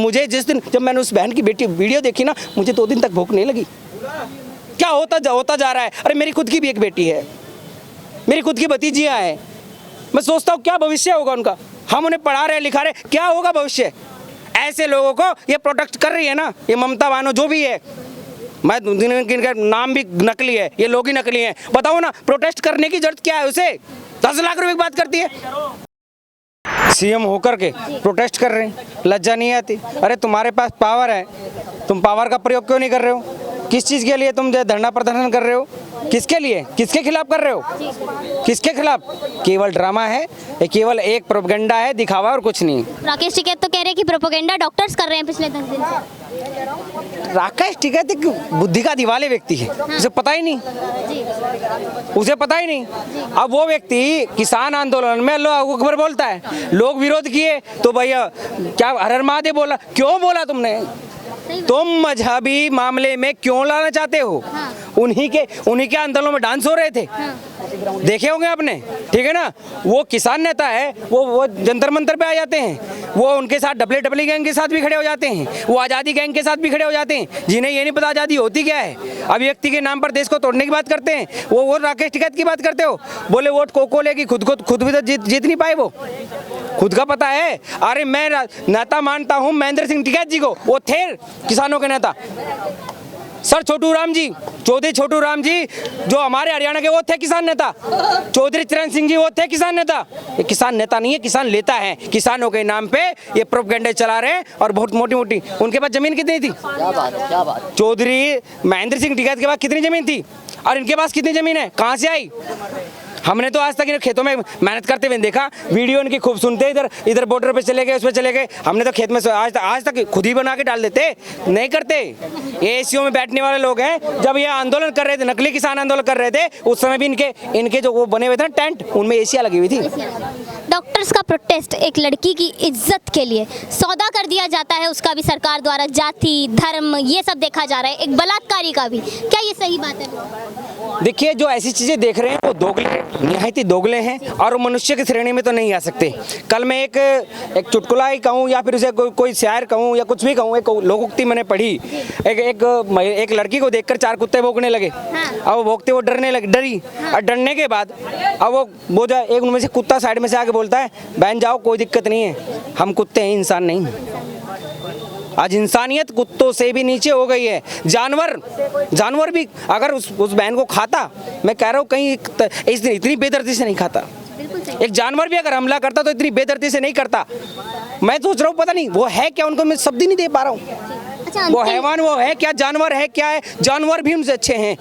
मुझे जिस दिन जब मैंने उस बहन की बेटी वीडियो देखी ना, मुझे 2 दिन तक भूख नहीं लगी। क्या होता जा रहा है। अरे मेरी खुद की भी एक बेटी है, मेरी खुद की भतीजियाँ हैं। मैं सोचता हूँ क्या भविष्य होगा उनका। हम उन्हें पढ़ा रहे लिखा रहे, क्या होगा भविष्य। ऐसे लोगों को ये प्रोटेक्ट कर रही है ना, ये ममता बानो जो भी है, मैं इनका नाम भी नकली है, ये लोग ही नकली हैं। बताओ ना, प्रोटेस्ट करने की जरूरत क्या है उसे। 10 लाख रुपए की बात करती है। सीएम होकर के प्रोटेस्ट कर रहे हैं, लज्जा नहीं आती। अरे तुम्हारे पास पावर है, तुम पावर का प्रयोग क्यों नहीं कर रहे हो। किस चीज़ के लिए तुम जो धरना प्रदर्शन कर रहे हो, किसके लिए, किसके खिलाफ कर रहे हो, किसके खिलाफ। केवल ड्रामा है, ये केवल एक प्रोपेगेंडा है, दिखावा और कुछ नहीं। राकेश टिकैत तो कह रहे हैं कि प्रोपेगेंडा डॉक्टर्स कर रहे हैं पिछले 10 दिन से। राकेश टिकैत एक बुद्धि का दिवाले व्यक्ति है, उसे पता ही नहीं, उसे पता ही नहीं। अब वो व्यक्ति किसान आंदोलन में अल्लाह अकबर बोलता है, लोग विरोध किए तो भैया क्या हर हर महादेव बोला। क्यों बोला तुमने, तुम मजहबी मामले में क्यों लाना चाहते हो। उन्हीं के आंदोलनों में डांस हो रहे थे, देखे होंगे आपने, ठीक है ना। वो किसान नेता है, वो जंतर मंतर पे आ जाते हैं, वो उनके साथ डबली गैंग के साथ भी खड़े हो जाते हैं, वो आज़ादी गैंग के साथ भी खड़े हो जाते हैं, जिन्हें ये नहीं पता आज़ादी होती क्या है। अभिव्यक्ति के नाम पर देश को तोड़ने की बात करते हैं। वो राकेश टिकैत की बात करते हो, बोले वोट को लेगी, खुद भी तो जीत नहीं पाए, वो खुद का पता है। अरे मैं नेता मानता हूँ महेंद्र सिंह टिकैत जी को, वो थे किसानों के नेता। सर चौधरी छोटू राम जी जो हमारे हरियाणा के, वो थे किसान नेता। चौधरी चरण सिंह जी वो थे किसान नेता। ये किसान नेता नहीं है, किसान लेता है। किसानों के नाम पे ये प्रोपेगेंडा चला रहे हैं और बहुत मोटी। उनके पास जमीन कितनी थी, क्या बात। चौधरी महेंद्र सिंह टिकैत के पास कितनी जमीन थी और इनके पास कितनी जमीन है, कहाँ से आई। हमने तो आज तक इन खेतों में मेहनत करते हुए देखा। वीडियो इनकी खूब सुनते, इधर बॉर्डर पे चले गए, उस पे चले गए। हमने तो खेत में आज तक खुद ही बना के डाल देते, नहीं करते। ये एसीओ में बैठने वाले लोग हैं। जब ये आंदोलन कर रहे थे, नकली किसान आंदोलन कर रहे थे, उस समय भी इनके जो वो बने हुए थे ना टेंट, उनमें एसियाँ लगी हुई थी। डॉक्टर्स का प्रोटेस्ट एक लड़की की इज्जत के लिए सौदा कर दिया जाता है, उसका भी सरकार द्वारा जाति धर्म ये सब देखा जा रहा है, एक बलात्कारी का भी। क्या ये सही बात है। देखिए, जो ऐसी चीज़ें देख रहे हैं वो दोगले, निहायती दोगले हैं और मनुष्य की श्रेणी में तो नहीं आ सकते। कल मैं एक चुटकुला ही कहूँ या फिर उसे कोई शायर कहूँ या कुछ भी कहूँ, एक लोकोक्ति मैंने पढ़ी। एक लड़की को देखकर 4 कुत्ते भौंकने लगे। अब वो भौंकते वो डरी और डरने के बाद अब वो जो एक उनमें से कुत्ता साइड में से आके बोलता है, बहन जाओ कोई दिक्कत नहीं है, हम कुत्ते हैं, इंसान नहीं। आज इंसानियत कुत्तों से भी नीचे हो गई है। जानवर भी अगर उस बहन को खाता, मैं कह रहा हूँ कहीं इतनी बेदर्दी से नहीं खाता। एक जानवर भी अगर हमला करता तो इतनी बेदर्दी से नहीं करता। मैं सोच रहा हूँ पता नहीं वो है क्या, उनको मैं शब्द ही नहीं दे पा रहा हूँ। वो हैवान वो है क्या, जानवर है क्या है। जानवर भी उनसे अच्छे हैं,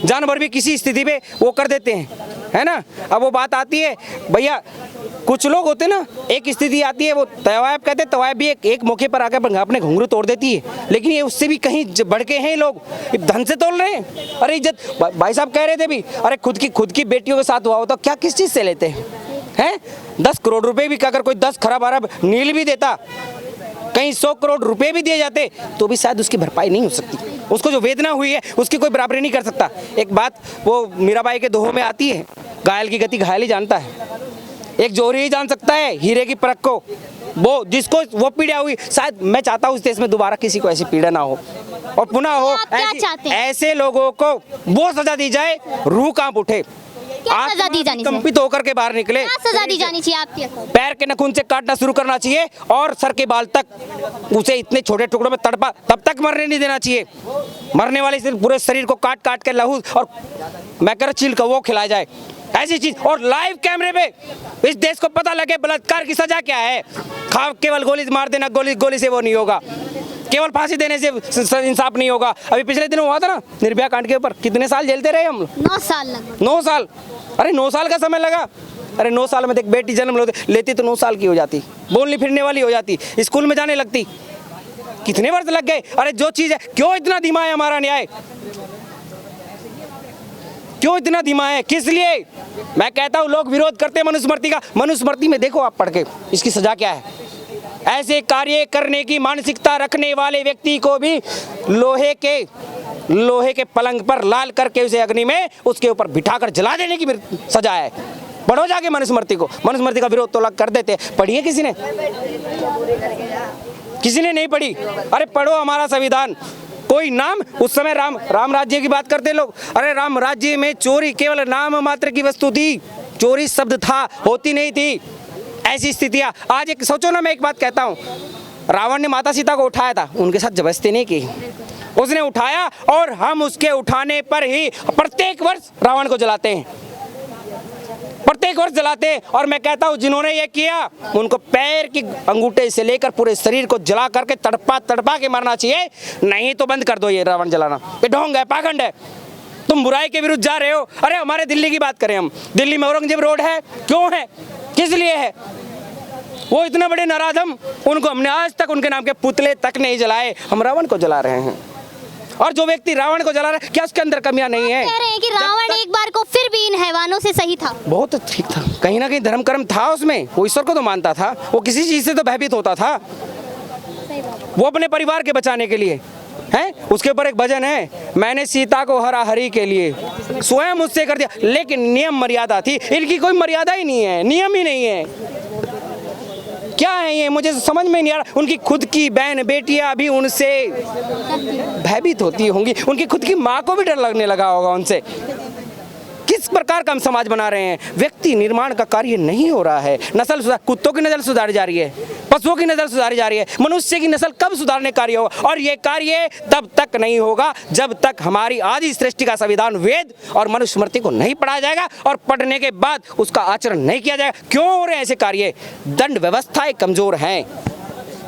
जानवर भी किसी स्थिति पे वो कर देते हैं, है ना। अब वो बात आती है भैया, कुछ लोग होते ना, एक स्थिति आती है, वो तवायब कहते हैं, तवायब भी एक मौके पर आकर अपने घुंघरू तोड़ देती है। लेकिन ये उससे भी कहीं बढ़ के हैं लोग, धन से तोड़ रहे हैं। अरे इज्जत, भाई साहब कह रहे थे भी, अरे खुद की बेटियों के साथ हुआ हो तो क्या किस चीज़ से लेते हैं। 10 करोड़ रुपए भी अगर कोई 10 खरब अरब नील भी देता, कहीं 100 करोड़ रुपए भी दिए जाते तो भी शायद उसकी भरपाई नहीं हो सकती। उसको जो वेदना हुई है उसकी कोई बराबरी नहीं कर सकता। एक बात वो मीराबाई के दोहों में आती है, घायल की गति घायल ही जानता है, एक जोहरी ही जान सकता है हीरे की परख को। वो जिसको वो पीड़ा हुई, शायद मैं चाहता हूँ इस देश में दोबारा किसी को ऐसी पीड़ा ना हो और पुनः हो। ऐसे लोगों को वो सजा दी जाए, रूह कांप उठे, सजा दी जानी चाहिए, कंपित होकर के बाहर निकले। सजा दी जानी चाहिए आपके, पैर के नखून से काटना शुरू करना चाहिए और सर के बाल तक उसे इतने छोटे टुकड़ों में तड़पा, तब तक मरने नहीं देना चाहिए। मरने वाले पूरे शरीर को काट के लहू और मैं कह रहा चिल का वो खिलाया जाए, ऐसी चीज। और लाइव कैमरे पे इस देश को पता लगे बलात्कार की सजा क्या है। केवल गोली मार देना, गोली से वो नहीं होगा, केवल फांसी देने से इंसाफ नहीं होगा। अभी पिछले दिनों हुआ था ना निर्भया कांड के ऊपर, कितने साल झेलते रहे हम? 9 साल लगा। 9 साल, अरे 9 साल का समय लगा। अरे 9 साल में एक बेटी जन्म लेती तो 9 साल की हो जाती, बोलने फिरने वाली हो जाती, स्कूल में जाने लगती। कितने वर्ष लग गए। अरे जो चीज है, क्यों इतना धीमा है हमारा न्याय, क्यों इतना धीमा है, किस लिए? मैं कहता हूँ लोग विरोध करते हैं मनुस्मृति का। मनुस्मृति में देखो आप पढ़ के, इसकी सजा क्या है। ऐसे कार्य करने की मानसिकता रखने वाले व्यक्ति को भी लोहे के पलंग पर लाल करके उसे अग्नि में उसके ऊपर बिठाकर जला देने की सजा है। पढ़ो जाके मनुस्मृति को, मनुस्मृति का विरोध तो लग कर देते हैं। पढ़िए किसी ने, किसी ने नहीं पढ़ी। अरे पढ़ो हमारा संविधान। कोई नाम, उस समय राम राज्य की बात करते लोग, अरे राम राज्य में चोरी केवल नाम मात्र की वस्तु थी, चोरी शब्द था, होती नहीं थी। ऐसी स्थितियां आज एक सोचो ना, मैं एक बात कहता हूँ, रावण ने माता सीता को उठाया था, उनके साथ जबरदस्ती नहीं की, उसने उठाया और हम उसके उठाने पर ही प्रत्येक वर्ष रावण को जलाते हैं, प्रत्येक वर्ष जलाते हैं। और मैं कहता हूं जिन्होंने ये किया उनको पैर की अंगूठे से लेकर पूरे शरीर को जला करके तड़पा के मारना चाहिए, नहीं तो बंद कर दो ये रावण जलाना। ये ढोंग है, पाखंड है, तुम बुराई के विरुद्ध जा रहे हो। अरे हमारे दिल्ली की बात करें हम, दिल्ली में औरंगजेब रोड है, क्यों है, किस लिए है? वो इतने बड़े नराधम, उनको हमने आज तक उनके नाम के पुतले तक नहीं जलाए, हम रावण को जला रहे हैं। और जो व्यक्ति रावण को जला रहा है, क्या उसके अंदर कमियां नहीं है? कह रहे हैं कि रावण एक बार को फिर भी इन हैवानों से सही था। बहुत ठीक था, कहीं ना कहीं धर्म कर्म था उसमें, वो ईश्वर को तो मानता था, वो किसी चीज से तो भयभीत होता था, वो अपने परिवार के बचाने के लिए है। उसके ऊपर एक भजन है, मैंने सीता को हरा हरी के लिए स्वयं उससे कर दिया, लेकिन नियम मर्यादा थी, इनकी कोई मर्यादा ही नहीं है, नियम ही नहीं है। क्या है ये, मुझे समझ में नहीं आ रहा। उनकी खुद की बहन बेटियां भी उनसे भयभीत होती होंगी, उनकी खुद की माँ को भी डर लगने लगा होगा उनसे। किस प्रकार का हम समाज बना रहे हैं? व्यक्ति निर्माण का कार्य नहीं हो रहा है। नस्ल सुधार, कुत्तों की नस्ल सुधारी जा रही है, पशुओं की नस्ल सुधारी जा रही है, मनुष्य की नस्ल कब सुधारने कार्य होगा? और ये कार्य तब तक नहीं होगा जब तक हमारी आदि सृष्टि का संविधान, वेद और मनुस्मृति को नहीं पढ़ाया जाएगा और पढ़ने के बाद उसका आचरण नहीं किया जाएगा। क्यों हो रहे हैं ऐसे कार्य? दंड व्यवस्थाएं कमजोर हैं,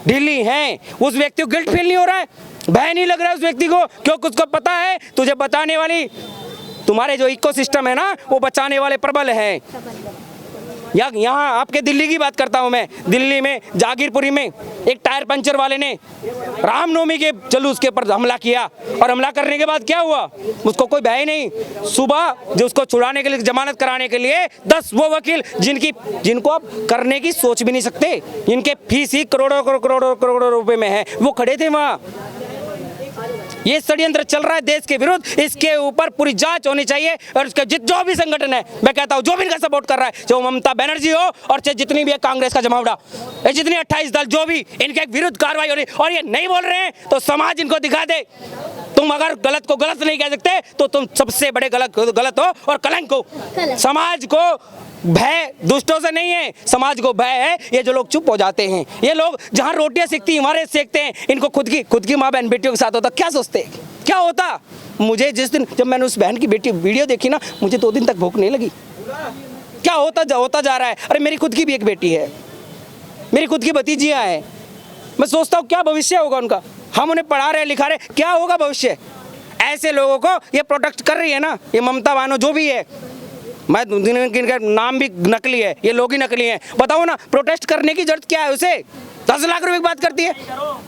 ढीली हैं। उस व्यक्ति को गिल्ट फील नहीं हो रहा है, भय नहीं लग रहा है उस व्यक्ति को, क्योंकि उसको पता है तुझे बताने वाली, तुम्हारे जो इकोसिस्टम है ना, वो बचाने वाले प्रबल हैं। यहाँ आपके दिल्ली की बात करता हूँ मैं, दिल्ली में जागीरपुरी में एक टायर पंचर वाले ने रामनवमी के जुलूस के ऊपर हमला किया, और हमला करने के बाद क्या हुआ? उसको कोई भय नहीं। सुबह जो उसको छुड़ाने के लिए, जमानत कराने के लिए 10 वो वकील जिनको आप करने की सोच भी नहीं सकते, इनके फीस ही करोड़ों रुपए में है, वो खड़े थे वहाँ। ये षड्यंत्र चल रहा है देश के विरुद्ध, इसके ऊपर पूरी जांच होनी चाहिए। और इसका जो भी संगठन है, मैं कहता हूं जो भी इनका सपोर्ट कर रहा है, चाहे ममता बनर्जी हो और चाहे जितनी भी है कांग्रेस का जमावड़ा, ये जितनी 28 दल, जो भी इनके विरुद्ध कार्रवाई हो रही, और ये नहीं बोल रहे हैं तो समाज इनको दिखा दे। तुम अगर गलत को गलत नहीं कह सकते तो तुम सबसे बड़े गलत हो और कलंक हो। समाज को भय दुष्टों से नहीं है, समाज को भय है ये जो लोग चुप हो जाते हैं। ये लोग जहाँ रोटियां सेकती हमारे सेकते हैं, इनको खुद की माँ बहन बेटियों के साथ होता, क्या सोचते क्या होता? मुझे जिस दिन जब मैंने उस बहन की बेटी वीडियो देखी ना, मुझे 2 दिन तक भूख नहीं लगी। क्या होता जा रहा है? अरे मेरी खुद की भी एक बेटी है, मेरी खुद की भतीजियाँ हैं, मैं सोचता हूँ क्या भविष्य होगा उनका। हम उन्हें पढ़ा रहे लिखा रहे, क्या होगा भविष्य? ऐसे लोगों को ये प्रोटेक्ट कर रही है ना, ये ममता बानो जो भी है, मैं इनका नाम भी नकली है, ये लोग ही नकली हैं। बताओ ना, प्रोटेस्ट करने की जरूरत क्या है उसे? 10 लाख रुपए की बात करती है,